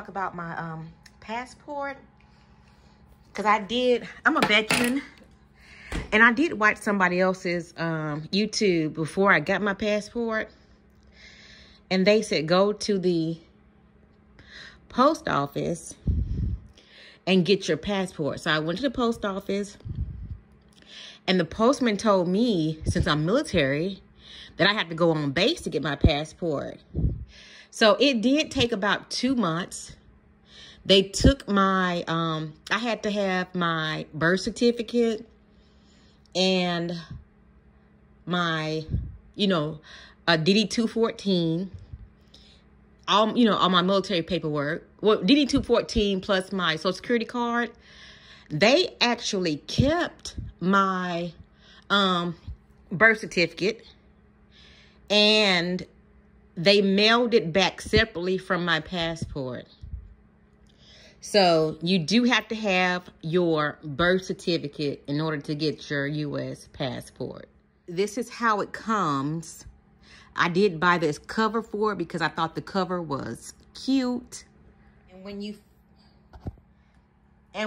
talk about my passport, because I'm a veteran, and I did watch somebody else's YouTube before I got my passport, and they said go to the post office and get your passport. So I went to the post office, and the postman told me, since I'm military, that I had to go on base to get my passport. So it did take about 2 months. They took my, I had to have my birth certificate and my, DD-214, all my military paperwork. Well, DD-214 plus my Social Security card. They actually kept my birth certificate, and they mailed it back separately from my passport. So you do have to have your birth certificate in order to get your U.S. passport. This is how it comes. I did buy this cover for it because I thought the cover was cute. And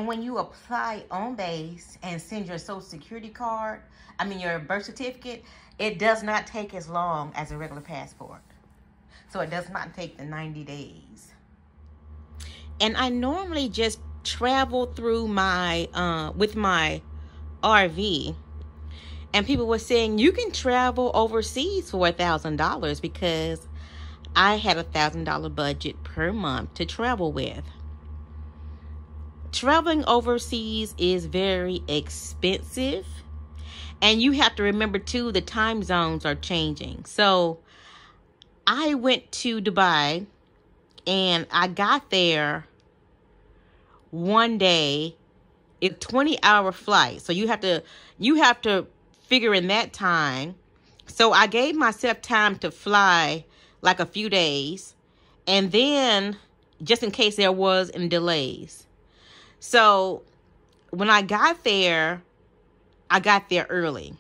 when you apply on base and send your Social Security card, your birth certificate, it does not take as long as a regular passport. So it does not take the 90 days. And I normally just travel through my, with my RV. And people were saying, you can travel overseas for $1,000 because I had a $1,000 budget per month to travel with. Traveling overseas is very expensive. And you have to remember, too, the time zones are changing. So I went to Dubai, and I got there one day. It's a 20-hour flight. So you have to figure in that time. So I gave myself time to fly like a few days. And then, just in case there was any delays. So when I got there early.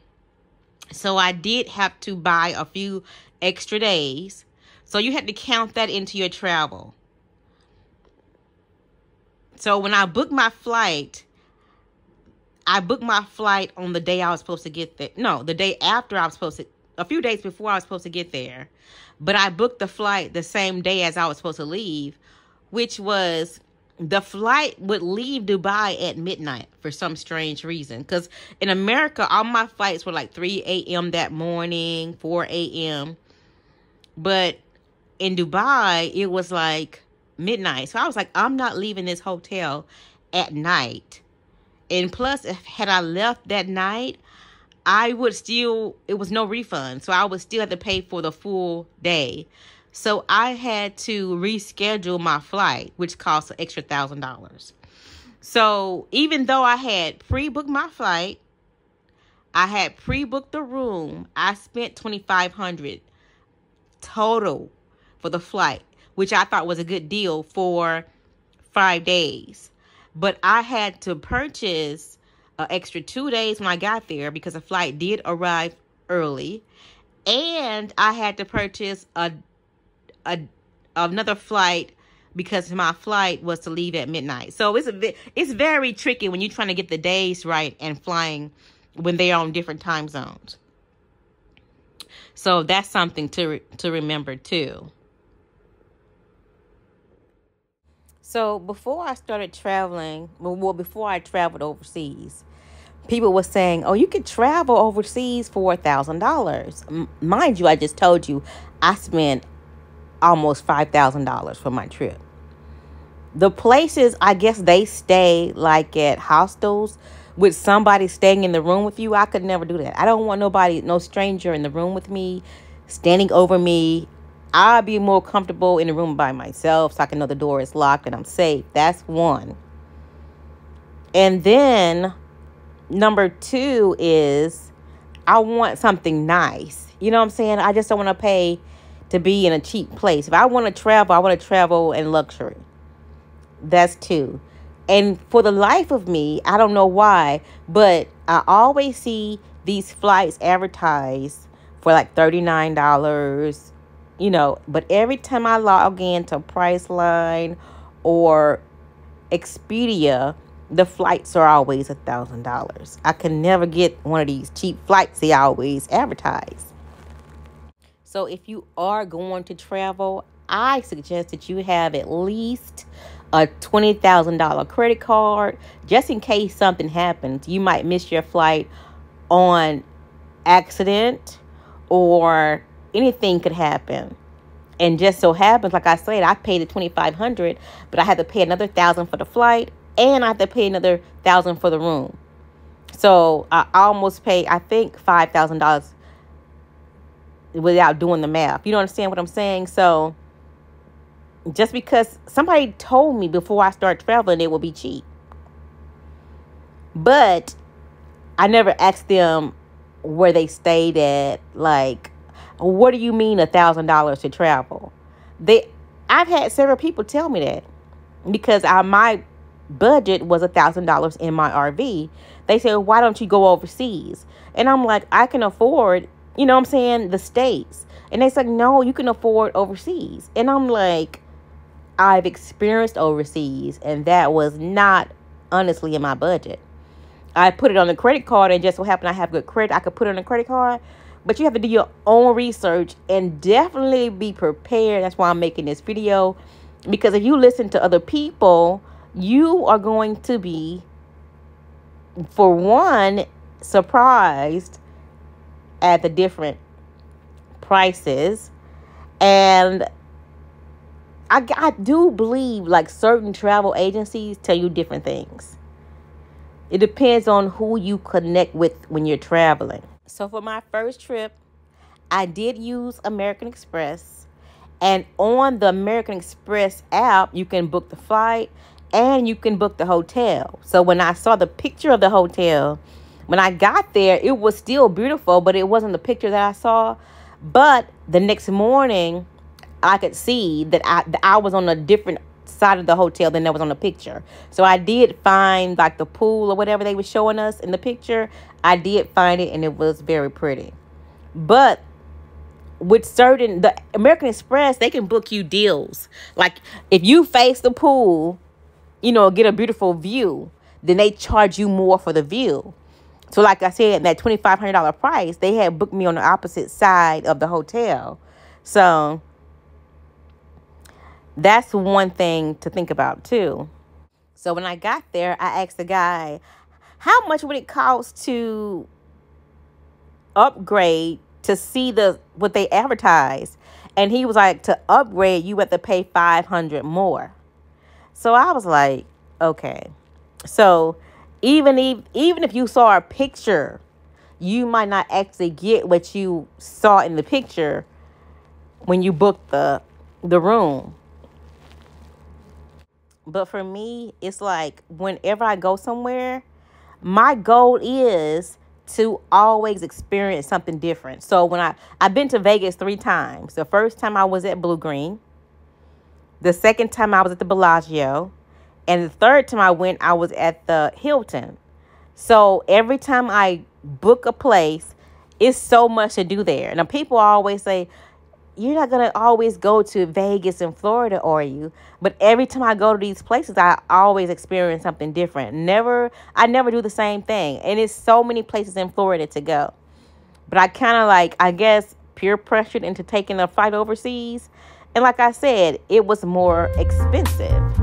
So I did have to buy a few extra days. So you had to count that into your travel. So when I booked my flight, on the day I was supposed to get there. No, the day after a few days before I was supposed to get there. But I booked the flight the same day as I was supposed to leave, which was, the flight would leave Dubai at midnight for some strange reason. Because in America, all my flights were like 3 a.m. that morning, 4 a.m. But in Dubai, it was like midnight. So I was like, I'm not leaving this hotel at night. And plus, had I left that night, it was no refund. So I would still have to pay for the full day. So I had to reschedule my flight, which cost an extra $1,000. So even though I had pre-booked my flight, I had pre-booked the room, I spent $2,500 total for the flight, which I thought was a good deal for 5 days. But I had to purchase an extra 2 days when I got there because the flight did arrive early. And I had to purchase another flight because my flight was to leave at midnight. So it's very tricky when you're trying to get the days right and flying when they are on different time zones. So that's something to remember too. So before I started traveling, before I traveled overseas, people were saying, oh, you could travel overseas for $1,000. Mind you, I just told you I spent almost $5,000 for my trip. The places, I guess they stay like at hostels with somebody staying in the room with you. I could never do that. I don't want no stranger in the room with me, standing over me. I'll be more comfortable in the room by myself so I can know the door is locked and I'm safe. That's one. And then number 2 is I want something nice. You know what I'm saying? I just don't want to pay to be in a cheap place. If I want to travel, I want to travel in luxury. That's 2. And for the life of me, I don't know why, but I always see these flights advertised for like $39, but every time I log into Priceline or Expedia, the flights are always $1,000. I can never get one of these cheap flights they always advertise. So if you are going to travel, I suggest that you have at least a $20,000 credit card, just in case something happens. You might miss your flight on accident, or anything could happen. And just so happens, like I said, I paid the $2,500, but I had to pay another $1,000 for the flight, and I had to pay another $1,000 for the room. So I almost paid, I think, $5,000 without doing the math. You don't understand what I'm saying? So just because somebody told me before I started traveling it would be cheap, but I never asked them where they stayed at. Like, what do you mean $1,000 to travel? I've had several people tell me that, because my budget was $1,000 in my RV. They said, why don't you go overseas? And I'm like, I can afford, you know what I'm saying, the States. And they said, no, you can afford overseas. And I'm like, I've experienced overseas, and that was not honestly in my budget. I put it on the credit card, and just so happened I have good credit. I could put it on the credit card, but you have to do your own research and definitely be prepared. That's why I'm making this video, because if you listen to other people, you are going to be, for one, surprised at the different prices. And I do believe, like, certain travel agencies tell you different things. It depends on who you connect with when you're traveling. So for my first trip, I did use American Express. And on the American Express app, you can book the flight and you can book the hotel. So when I saw the picture of the hotel, when I got there, it was still beautiful, but it wasn't the picture that I saw. But the next morning, I could see that I was on a different side of the hotel than that was on the picture. So I did find, like, the pool or whatever they were showing us in the picture. I did find it, and it was very pretty. But with the American Express, they can book you deals. Like, if you face the pool, you know, get a beautiful view, then they charge you more for the view. So like I said, that $2,500 price, they had booked me on the opposite side of the hotel. So that's one thing to think about too. So when I got there, I asked the guy, how much would it cost to upgrade to see what they advertise? And he was like, to upgrade, you have to pay $500 more. So I was like, okay. So even if you saw a picture, you might not actually get what you saw in the picture when you booked the room. But for me, it's like, whenever I go somewhere, my goal is to always experience something different. So when I've been to Vegas 3 times. The first time I was at Blue Green. The second time I was at the Bellagio. And the third time I went, I was at the Hilton. So every time I book a place, it's so much to do there. Now, people always say, you're not going to always go to Vegas and Florida, are you? But every time I go to these places, I always experience something different. I never do the same thing. And it's so many places in Florida to go. But I kind of, like, I guess, peer pressured into taking a flight overseas. And like I said, it was more expensive.